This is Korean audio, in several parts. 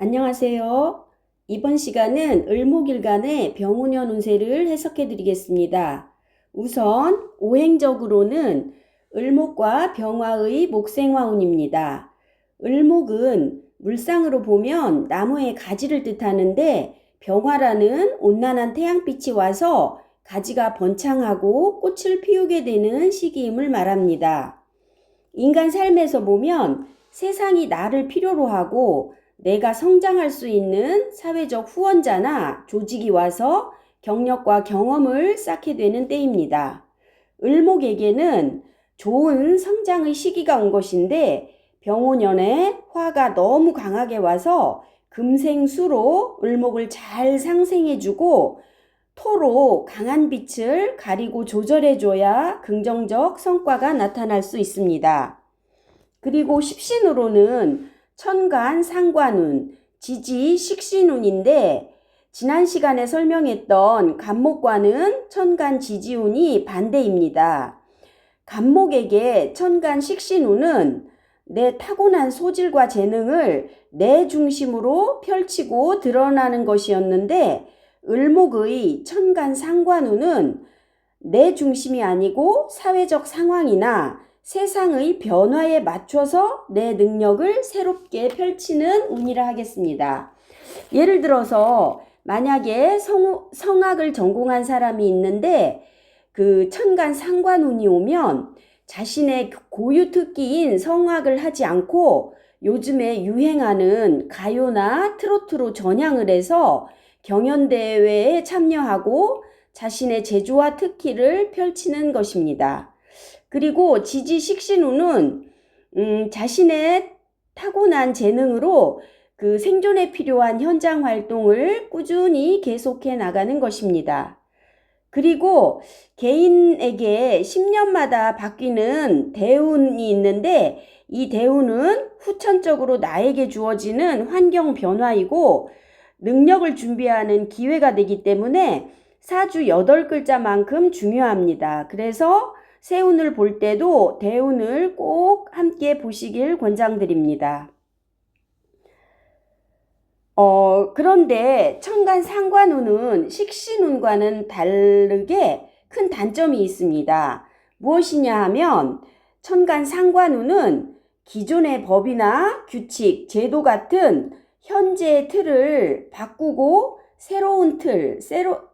안녕하세요. 이번 시간은 을목일간의 병운년 운세를 해석해 드리겠습니다. 우선 오행적으로는 을목과 병화의 목생화운입니다. 을목은 물상으로 보면 나무의 가지를 뜻하는데 병화라는 온난한 태양빛이 와서 가지가 번창하고 꽃을 피우게 되는 시기임을 말합니다. 인간 삶에서 보면 세상이 나를 필요로 하고 내가 성장할 수 있는 사회적 후원자나 조직이 와서 경력과 경험을 쌓게 되는 때입니다. 을목에게는 좋은 성장의 시기가 온 것인데 병오년에 화가 너무 강하게 와서 금생수로 을목을 잘 상생해주고 토로 강한 빛을 가리고 조절해줘야 긍정적 성과가 나타날 수 있습니다. 그리고 십신으로는 천간, 상관운, 지지, 식신운인데 지난 시간에 설명했던 간목과는 천간, 지지운이 반대입니다. 간목에게 천간, 식신운은 내 타고난 소질과 재능을 내 중심으로 펼치고 드러나는 것이었는데 을목의 천간, 상관운은 내 중심이 아니고 사회적 상황이나 세상의 변화에 맞춰서 내 능력을 새롭게 펼치는 운이라 하겠습니다. 예를 들어서 만약에 성악을 전공한 사람이 있는데 그 천간 상관운이 오면 자신의 고유 특기인 성악을 하지 않고 요즘에 유행하는 가요나 트로트로 전향을 해서 경연대회에 참여하고 자신의 재주와 특기를 펼치는 것입니다. 그리고 지지식신운은 자신의 타고난 재능으로 그 생존에 필요한 현장 활동을 꾸준히 계속해 나가는 것입니다. 그리고 개인에게 10년마다 바뀌는 대운이 있는데 이 대운은 후천적으로 나에게 주어지는 환경 변화이고 능력을 준비하는 기회가 되기 때문에 사주 8글자만큼 중요합니다. 그래서 세운을 볼 때도 대운을 꼭 함께 보시길 권장드립니다. 그런데 천간 상관운은 식신운과는 다르게 큰 단점이 있습니다. 무엇이냐 하면 천간 상관운은 기존의 법이나 규칙, 제도 같은 현재의 틀을 바꾸고 새로운 틀,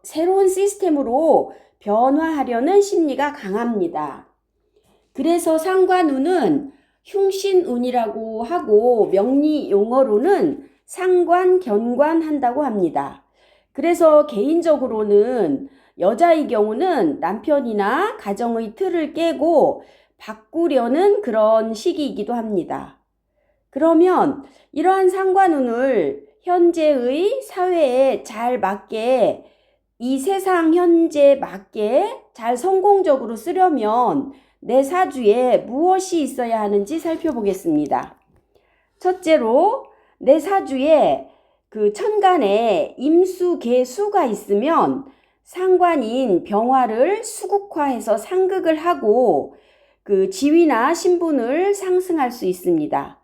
새로운 시스템으로 변화하려는 심리가 강합니다. 그래서 상관운은 흉신운이라고 하고 명리 용어로는 상관, 견관한다고 합니다. 그래서 개인적으로는 여자의 경우는 남편이나 가정의 틀을 깨고 바꾸려는 그런 시기이기도 합니다. 그러면 이러한 상관운을 현재의 사회에 잘 맞게 이 세상 현재에 맞게 잘 성공적으로 쓰려면 내 사주에 무엇이 있어야 하는지 살펴보겠습니다. 첫째로 내 사주에 그 천간에 임수, 개수가 있으면 상관인 병화를 수국화해서 상극을 하고 그 지위나 신분을 상승할 수 있습니다.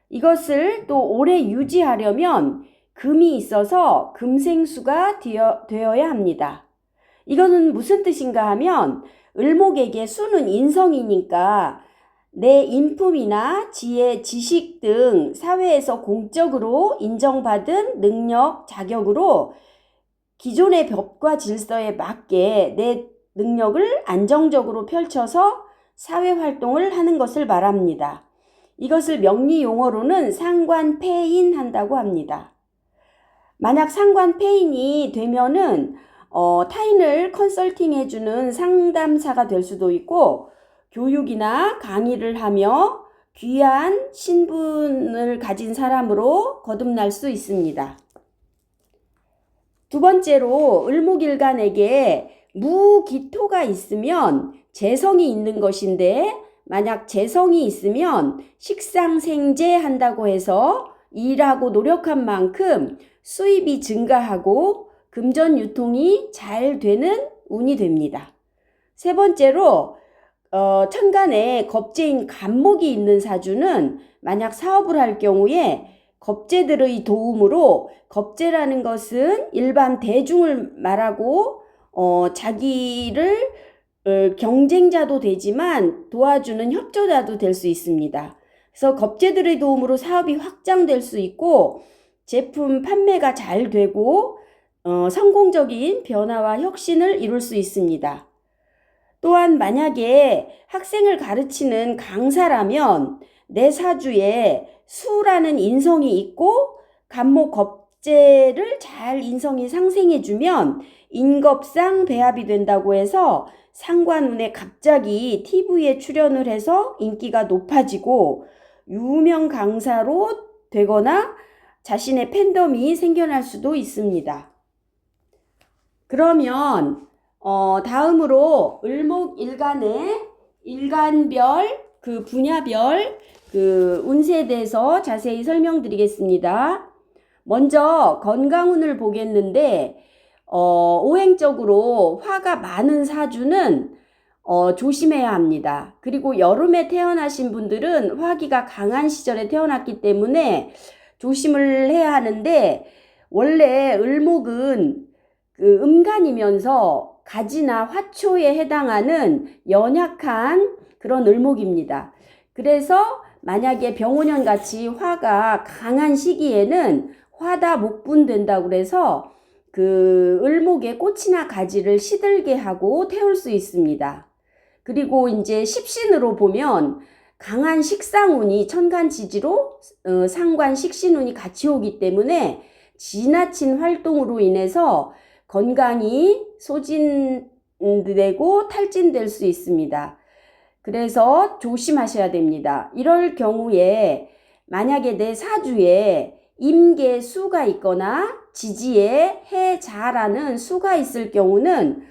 이것을 또 오래 유지하려면 금이 있어서 금생수가 되어야 합니다. 이거는 무슨 뜻인가 하면 을목에게 수는 인성이니까 내 인품이나 지혜, 지식 등 사회에서 공적으로 인정받은 능력, 자격으로 기존의 법과 질서에 맞게 내 능력을 안정적으로 펼쳐서 사회활동을 하는 것을 말합니다. 이것을 명리 용어로는 상관폐인한다고 합니다. 만약 상관폐인이 되면은 타인을 컨설팅해주는 상담사가 될 수도 있고 교육이나 강의를 하며 귀한 신분을 가진 사람으로 거듭날 수 있습니다. 두 번째로 을목일간에게 무기토가 있으면 재성이 있는 것인데 만약 재성이 있으면 식상생재 한다고 해서 일하고 노력한 만큼 수입이 증가하고 금전 유통이 잘 되는 운이 됩니다. 세 번째로 천간에 겁재인 간목이 있는 사주는 만약 사업을 할 경우에 겁재들의 도움으로, 겁재라는 것은 일반 대중을 말하고 자기를 경쟁자도 되지만 도와주는 협조자도 될 수 있습니다. 그래서 겁재들의 도움으로 사업이 확장될 수 있고 제품 판매가 잘 되고 성공적인 변화와 혁신을 이룰 수 있습니다. 또한 만약에 학생을 가르치는 강사라면 내 사주에 수라는 인성이 있고 간목 겁재를 잘 인성이 상생해주면 인겁상 배합이 된다고 해서 상관운에 갑자기 TV에 출연을 해서 인기가 높아지고 유명 강사로 되거나 자신의 팬덤이 생겨날 수도 있습니다. 그러면 다음으로 을목일간의 일간별 그 분야별 그 운세에 대해서 자세히 설명드리겠습니다. 먼저 건강운을 보겠는데 오행적으로 화가 많은 사주는 조심해야 합니다. 그리고 여름에 태어나신 분들은 화기가 강한 시절에 태어났기 때문에 조심을 해야 하는데, 원래 을목은 그 음간이면서 가지나 화초에 해당하는 연약한 그런 을목입니다. 그래서 만약에 병원년 같이 화가 강한 시기에는 화다 목분된다고 그래서 그 을목의 꽃이나 가지를 시들게 하고 태울 수 있습니다. 그리고 이제 십신으로 보면 강한 식상운이 천간지지로 상관 식신운이 같이 오기 때문에 지나친 활동으로 인해서 건강이 소진되고 탈진될 수 있습니다. 그래서 조심하셔야 됩니다. 이럴 경우에 만약에 내 사주에 임계수가 있거나 지지에 해자라는 수가 있을 경우는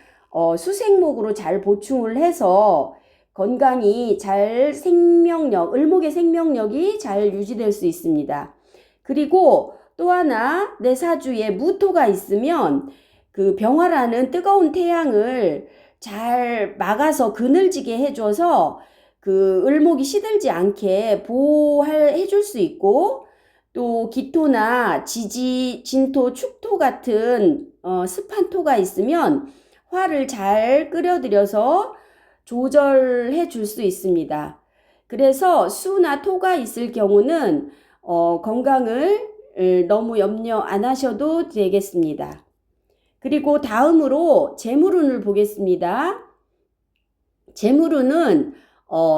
수생목으로 잘 보충을 해서 건강이 잘 을목의 생명력이 잘 유지될 수 있습니다. 그리고 또 하나 내 사주에 무토가 있으면 그 병화라는 뜨거운 태양을 잘 막아서 그늘지게 해줘서 그 을목이 시들지 않게 보호해줄 수 있고, 또 기토나 지지, 진토, 축토 같은 습한 토가 있으면 화를 잘 끓여들여서 조절해 줄 수 있습니다. 그래서 수나 토가 있을 경우는 건강을 너무 염려 안 하셔도 되겠습니다. 그리고 다음으로 재물운을 보겠습니다. 재물운은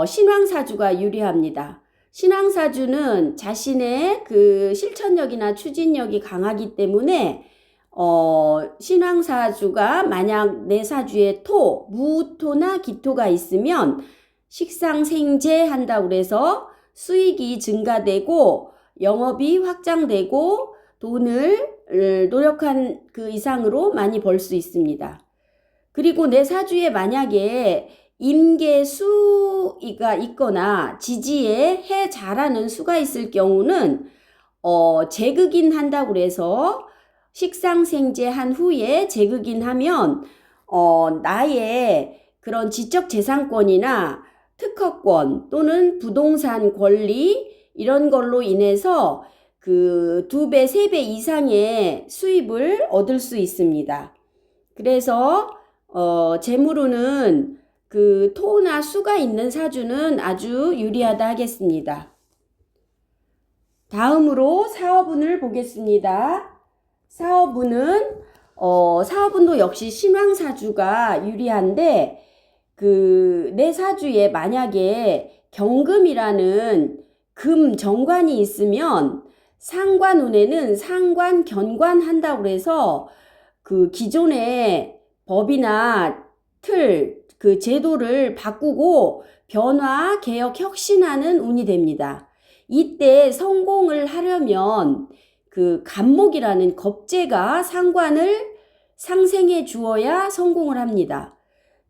신왕사주가 유리합니다. 신왕사주는 자신의 그 실천력이나 추진력이 강하기 때문에 신왕사주가 만약 내 사주에 무토나 기토가 있으면 식상생재한다고 그래서 수익이 증가되고 영업이 확장되고 돈을 노력한 그 이상으로 많이 벌 수 있습니다. 그리고 내 사주에 만약에 임계수가 있거나 지지에 해자라는 수가 있을 경우는 재극인 한다고 그래서 식상생재한 후에 재극인하면 나의 그런 지적재산권이나 특허권 또는 부동산 권리 이런 걸로 인해서 그 2배, 3배 이상의 수입을 얻을 수 있습니다. 그래서 재물운은 그 토나 수가 있는 사주는 아주 유리하다 하겠습니다. 다음으로 사업운을 보겠습니다. 사업운은 사업운도 역시 신왕사주가 유리한데 그 내 사주에 만약에 경금이라는 금 정관이 있으면 상관운에는 상관 견관 한다고 해서 그 기존의 법이나 틀, 그 제도를 바꾸고 변화, 개혁, 혁신하는 운이 됩니다. 이때 성공을 하려면 그 간목이라는 겁재가 상관을 상생해 주어야 성공을 합니다.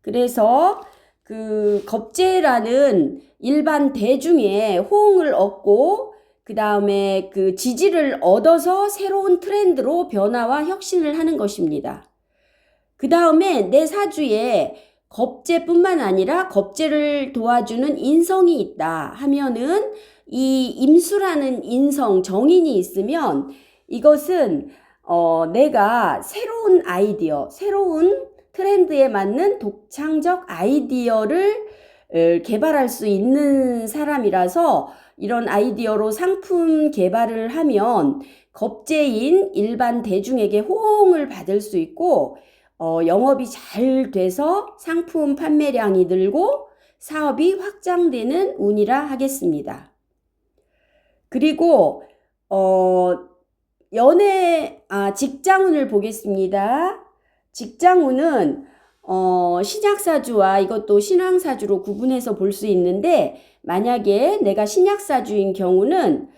그래서 그 겁재라는 일반 대중의 호응을 얻고 그 다음에 그 지지를 얻어서 새로운 트렌드로 변화와 혁신을 하는 것입니다. 그 다음에 내 사주에 겁재뿐만 아니라 겁재를 도와주는 인성이 있다 하면은 이 임수라는 인성, 정인이 있으면 이것은 내가 새로운 아이디어, 새로운 트렌드에 맞는 독창적 아이디어를 개발할 수 있는 사람이라서 이런 아이디어로 상품 개발을 하면 겁제인 일반 대중에게 호응을 받을 수 있고 영업이 잘 돼서 상품 판매량이 늘고 사업이 확장되는 운이라 하겠습니다. 그리고 직장운을 보겠습니다. 직장운은 신약사주와 이것도 신왕사주로 구분해서 볼 수 있는데, 만약에 내가 신약사주인 경우는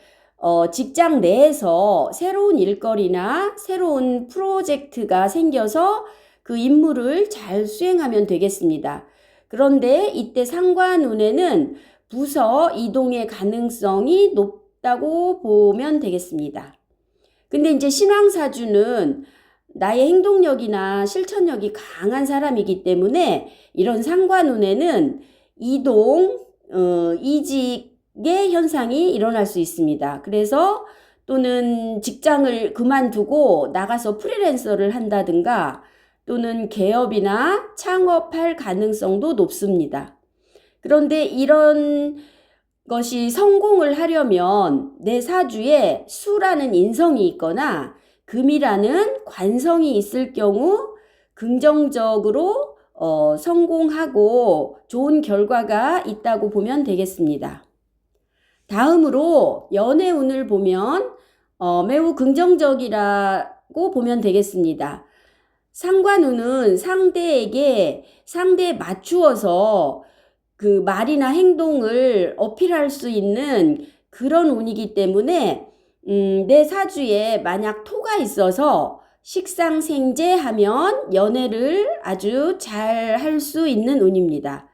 직장 내에서 새로운 일거리나 새로운 프로젝트가 생겨서 그 임무를 잘 수행하면 되겠습니다. 그런데 이때 상관운에는 부서 이동의 가능성이 높다고 보면 되겠습니다. 근데 이제 신왕사주는 나의 행동력이나 실천력이 강한 사람이기 때문에 이런 상관운에는 이동, 이직의 현상이 일어날 수 있습니다. 그래서 또는 직장을 그만두고 나가서 프리랜서를 한다든가 또는 개업이나 창업할 가능성도 높습니다. 그런데 이런 것이 성공을 하려면 내 사주에 수라는 인성이 있거나 금이라는 관성이 있을 경우 긍정적으로 성공하고 좋은 결과가 있다고 보면 되겠습니다. 다음으로 연애운을 보면 매우 긍정적이라고 보면 되겠습니다. 상관운은 상대에 맞추어서 그 말이나 행동을 어필할 수 있는 그런 운이기 때문에 내 사주에 만약 토가 있어서 식상생재하면 연애를 아주 잘 할 수 있는 운입니다.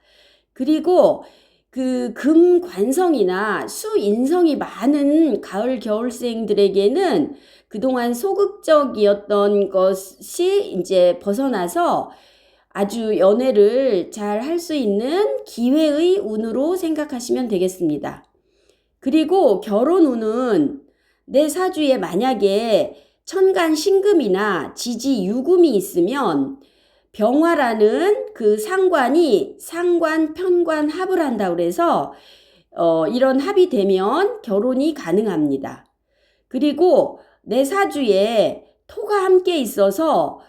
그리고 그 금관성이나 수인성이 많은 가을 겨울생들에게는 그동안 소극적이었던 것이 이제 벗어나서 아주 연애를 잘 할 수 있는 기회의 운으로 생각하시면 되겠습니다. 그리고 결혼운은 내 사주에 만약에 천간 신금이나 지지 유금이 있으면 병화라는 그 상관이 상관 편관 합을 한다고 그래서 이런 합이 되면 결혼이 가능합니다. 그리고 내 사주에 토가 함께 있어서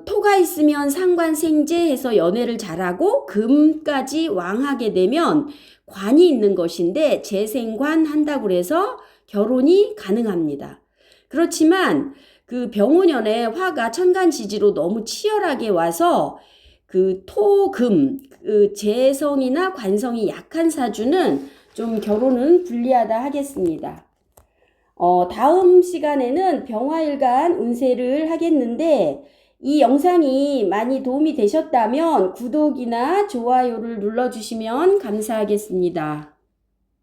토가 있으면 상관생재해서 연애를 잘하고 금까지 왕하게 되면 관이 있는 것인데 재생관 한다고 그래서 결혼이 가능합니다. 그렇지만 그 병오년에 화가 천간지지로 너무 치열하게 와서 그 토금, 그 재성이나 관성이 약한 사주는 좀 결혼은 불리하다 하겠습니다. 다음 시간에는 병화일간 운세를 하겠는데 이 영상이 많이 도움이 되셨다면 구독이나 좋아요를 눌러주시면 감사하겠습니다.